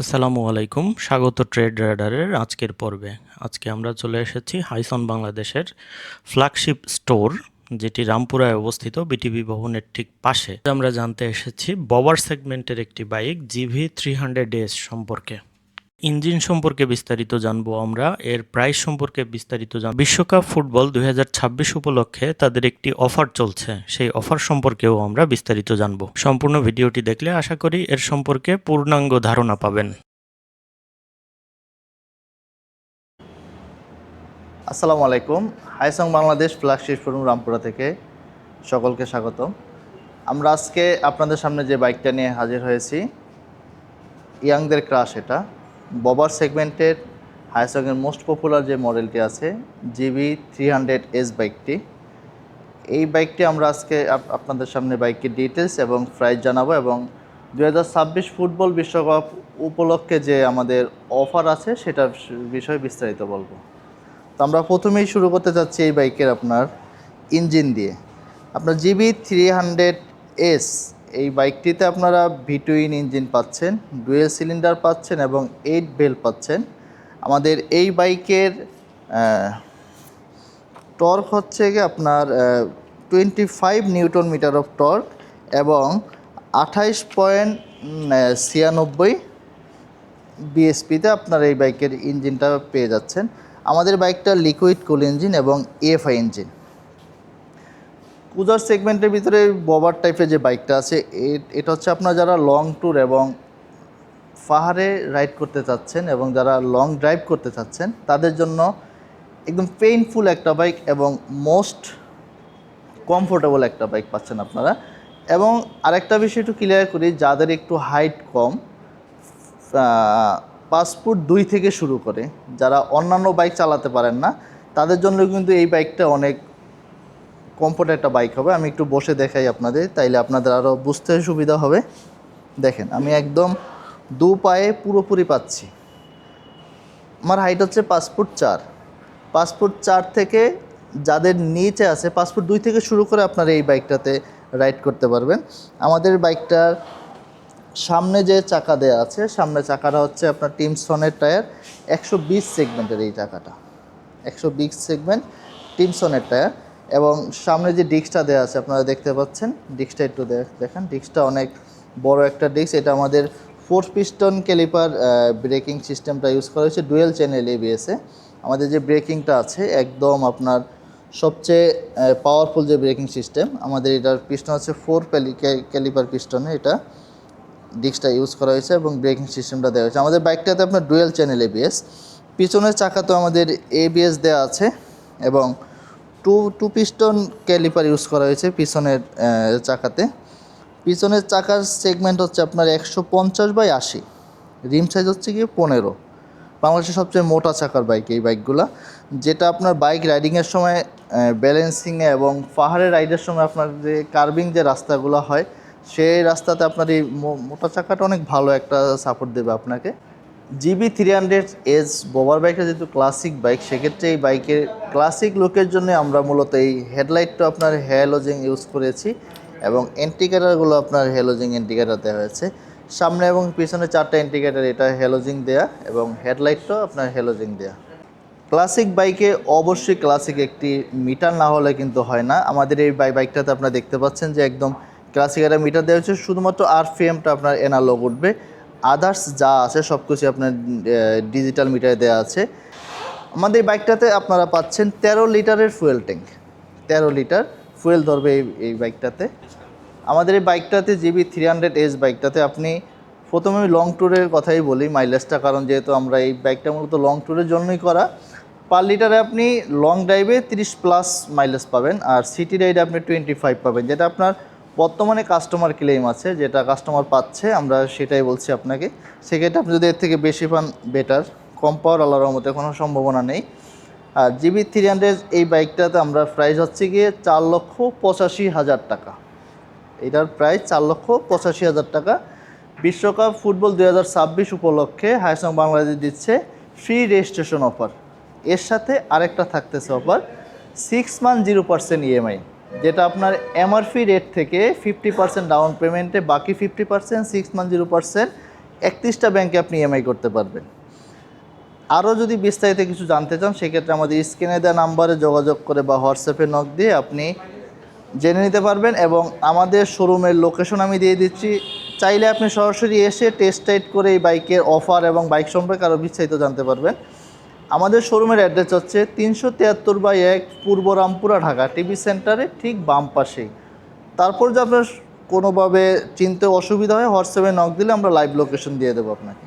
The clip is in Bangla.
আসসালামু আলাইকুম, স্বাগত ট্রেড রাডারের আজকের পর্বে। আজকে আমরা চলে এসেছি হাইসন বাংলাদেশের ফ্ল্যাগশিপ স্টোর, যেটি রামপুরায় অবস্থিত, বিটিভি ভবনের ঠিক পাশে। আমরা জানতে এসেছি ববার সেগমেন্টের একটি বাইক GV300S সম্পর্কে। ইঞ্জিন সম্পর্কে বিস্তারিত জানবো আমরা, এর প্রাইস সম্পর্কে বিস্তারিত জানবো। বিশ্বকাপ ফুটবল 2026 উপলক্ষে তাদের একটি অফার চলছে, সেই অফার সম্পর্কেও আমরা বিস্তারিত জানবো। সম্পূর্ণ ভিডিওটি দেখলে আশা করি এর সম্পর্কে পূর্ণাঙ্গ ধারণা পাবেন। আসসালামু আলাইকুম। হাইসং বাংলাদেশ ফ্ল্যাগশিপ শোরুম রামপুরা থেকে সকলকে স্বাগত। আমরা আজকে আপনাদের সামনে যে বাইকটা নিয়ে হাজির হয়েছি, ইয়াংদের ক্রাশ। এটা ববার সেগমেন্টের হাইসংয়ের মোস্ট পপুলার যে মডেলটি আছে, GV300S বাইকটি। এই বাইকটি আমরা আজকে আপনাদের সামনে বাইকের ডিটেলস এবং প্রাইস জানাবো, এবং 2026 ফুটবল বিশ্বকাপ উপলক্ষে যে আমাদের অফার আছে সেটার বিষয়ে বিস্তারিত বলবো। তো আমরা প্রথমেই শুরু করতে চাচ্ছি এই বাইকের আপনার ইঞ্জিন দিয়ে। আপনার GV300S এই বাইকটিতে আপনারা V2 ইঞ্জিন পাচ্ছেন, ডুয়েল সিলিন্ডার পাচ্ছেন এবং 8 বেল পাচ্ছেন। আমাদের এই বাইকের টর্ক হচ্ছে গিয়ে আপনার 25 নিউটন মিটার অফ টর্ক এবং 28.96 বিএসপিতে আপনার এই বাইকের ইঞ্জিনটা পেয়ে যাচ্ছেন। আমাদের বাইকটা লিকুইড কুল ইঞ্জিন এবং EFI ইঞ্জিন। ক্রুজার সেগমেন্টের ভিতরে ববার টাইপের যে বাইকটা আছে, এটা হচ্ছে আপনার যারা লং ট্যুর এবং পাহাড়ে রাইড করতে চাচ্ছেন এবং যারা লং ড্রাইভ করতে চাচ্ছেন তাদের জন্য একদম পেইনফুল একটা বাইক এবং মোস্ট কমফোর্টেবল একটা বাইক পাচ্ছেন আপনারা। এবং আরেকটা বিষয় একটু ক্লিয়ার করি, যাদের একটু হাইট কম, 5 ফুট 2 থেকে শুরু করে যারা অন্যান্য বাইক চালাতে পারেন না, তাদের জন্য কিন্তু এই বাইকটা অনেক কমফোর্ট একটা বাইক হবে। আমি একটু বসে দেখাই আপনাদের, তাইলে আপনাদের আরও বুঝতে সুবিধা হবে। দেখেন, আমি একদম দু পায়ে পুরোপুরি পাচ্ছি। আমার হাইট হচ্ছে 5 ফুট 4। 5 ফুট 4 থেকে যাদের নিচে আছে 5 ফুট 2 থেকে শুরু করে আপনারা এই বাইকটাতে রাইড করতে পারবেন। আমাদের বাইকটার সামনে যে চাকা দেওয়া আছে, সামনে চাকাটা হচ্ছে আপনার টিমসনের টায়ার 120 সেগমেন্টের। এই চাকাটা 120 সেগমেন্ট টিমসনের টায়ার, এবং সামনে যে ডিস্কটা দেওয়া আছে আপনারা দেখতে পাচ্ছেন। ডিস্কটা একটু দেখেন, ডিস্কটা অনেক বড় একটা ডিস্ক। এটা আমাদের 4 পিস্টন ক্যালিপার ব্রেকিং সিস্টেমটা ইউজ করা হয়েছে, ডুয়েল চ্যানেল ABS-এ। আমাদের যে ব্রেকিংটা আছে একদম আপনার সবচেয়ে পাওয়ারফুল যে ব্রেকিং সিস্টেম, আমাদের এটার পিস্টন হচ্ছে 4 ক্যালিপার পিস্টনে এটা ডিস্কটা ইউজ করা হয়েছে এবং ব্রেকিং সিস্টেমটা দেওয়া হয়েছে। আমাদের বাইকটাতে আপনার ডুয়েল চ্যানেল ABS, পিছনের চাকাতেও আমাদের ABS দেওয়া আছে এবং টু পিস্টন ক্যালিপার ইউজ করা হয়েছে পিছনের চাকাতে। পিছনের চাকার সেগমেন্ট হচ্ছে আপনার 150/80, রিম সাইজ হচ্ছে কি 15। বাংলাদেশের সবচেয়ে মোটা চাকার বাইক এই বাইকগুলো, যেটা আপনার বাইক রাইডিংয়ের সময় ব্যালেন্সিংয়ে এবং পাহাড়ে রাইডের সময় আপনার যে কার্ভিং যে রাস্তাগুলো হয়, সেই রাস্তাতে আপনার এই মোটা চাকাটা অনেক ভালো একটা সাপোর্ট দেবে আপনাকে। GV300S ববার বাইকটা যেহেতু ক্লাসিক বাইক, সেক্ষেত্রে এই বাইকের ক্লাসিক লুকের জন্য আমরা মূলত এই হেডলাইটটা আপনার হ্যালোজেন ইউজ করেছি এবং ইন্ডিকেটারগুলো আপনার হ্যালোজেন ইন্ডিকেটার দেওয়া হয়েছে। সামনে এবং পিছনে 4টা ইন্ডিকেটার এটা হ্যালোজেন দেয়া, এবং হেডলাইটটাও আপনার হ্যালোজেন দেয়া। ক্লাসিক বাইকে অবশ্যই ক্লাসিক একটি মিটার না হলে কিন্তু হয় না। আমাদের এই বাইকটাতে আপনারা দেখতে পাচ্ছেন যে একদম ক্লাসিক একটা মিটার দেওয়া হচ্ছে, শুধুমাত্র RPM-টা আপনার এনালগ উঠবে, আদার্স যা আছে সব কিছু আপনার ডিজিটাল মিটারে দেওয়া আছে। আমাদের বাইকটাতে আপনারা পাচ্ছেন 13 লিটারের ফুয়েল ট্যাঙ্ক, 13 লিটার ফুয়েল ধরবে এই বাইকটাতে। আমাদের এই বাইকটাতে GV300S বাইকটাতে আপনি প্রথমে আমি লং ট্যুরের কথাই বলি, মাইলেজটা, কারণ যেহেতু আমরা এই বাইকটা মূলত লং ট্যুরের জন্যই করা। পার লিটারে আপনি লং ড্রাইভে 30+ মাইলেজ পাবেন, আর সিটি রাইডে আপনি 25 পাবেন, যেটা আপনার বর্তমানে কাস্টমার ক্লেম আছে, যেটা কাস্টমার পাচ্ছে, আমরা সেটাই বলছি আপনাকে। সেক্ষেত্রে আপনি যদি এর থেকে বেশি পান বেটার, কম পাওয়ার আল্লাহর মধ্যে কোনো সম্ভাবনা নেই। আর GV300 এই বাইকটাতে আমরা প্রাইস হচ্ছে গিয়ে 4,85,000 টাকা। এটার প্রাইস 4,85,000 টাকা। বিশ্বকাপ ফুটবল 2026 উপলক্ষে হাইসং বাংলাদেশ দিচ্ছে ফ্রি রেজিস্ট্রেশন অফার। এর সাথে আরেকটা থাকতেছে অফার, 6 মান্থ 0% EMI, যেটা আপনার MRP রেট থেকে 50% ডাউন পেমেন্টে, বাকি 50% 6 মান্থ 0% 31টা ব্যাংকে আপনি ইএমআই করতে পারবেন। আরও যদি বিস্তারিত কিছু জানতে চান সেক্ষেত্রে আমাদের স্ক্রিনে দেওয়া নাম্বারে যোগাযোগ করে বা হোয়াটসঅ্যাপে নক দিয়ে আপনি জেনে নিতে পারবেন। এবং আমাদের শোরুমের লোকেশন আমি দিয়ে দিচ্ছি, চাইলে আপনি সরাসরি এসে টেস্ট রাইড করে এই বাইকের অফার এবং বাইক সম্পর্কে আরও বিস্তারিত জানতে পারবেন। আমাদের শোরুমের অ্যাড্রেস হচ্ছে 373/1 পূর্ব রামপুরা, ঢাকা টিভি সেন্টারে ঠিক বাম পাশেই। তারপর যে আপনার কোনোভাবে চিনতে অসুবিধা হয় হোয়াটসঅ্যাপে নক দিলে আমরা লাইভ লোকেশন দিয়ে দেবো আপনাকে।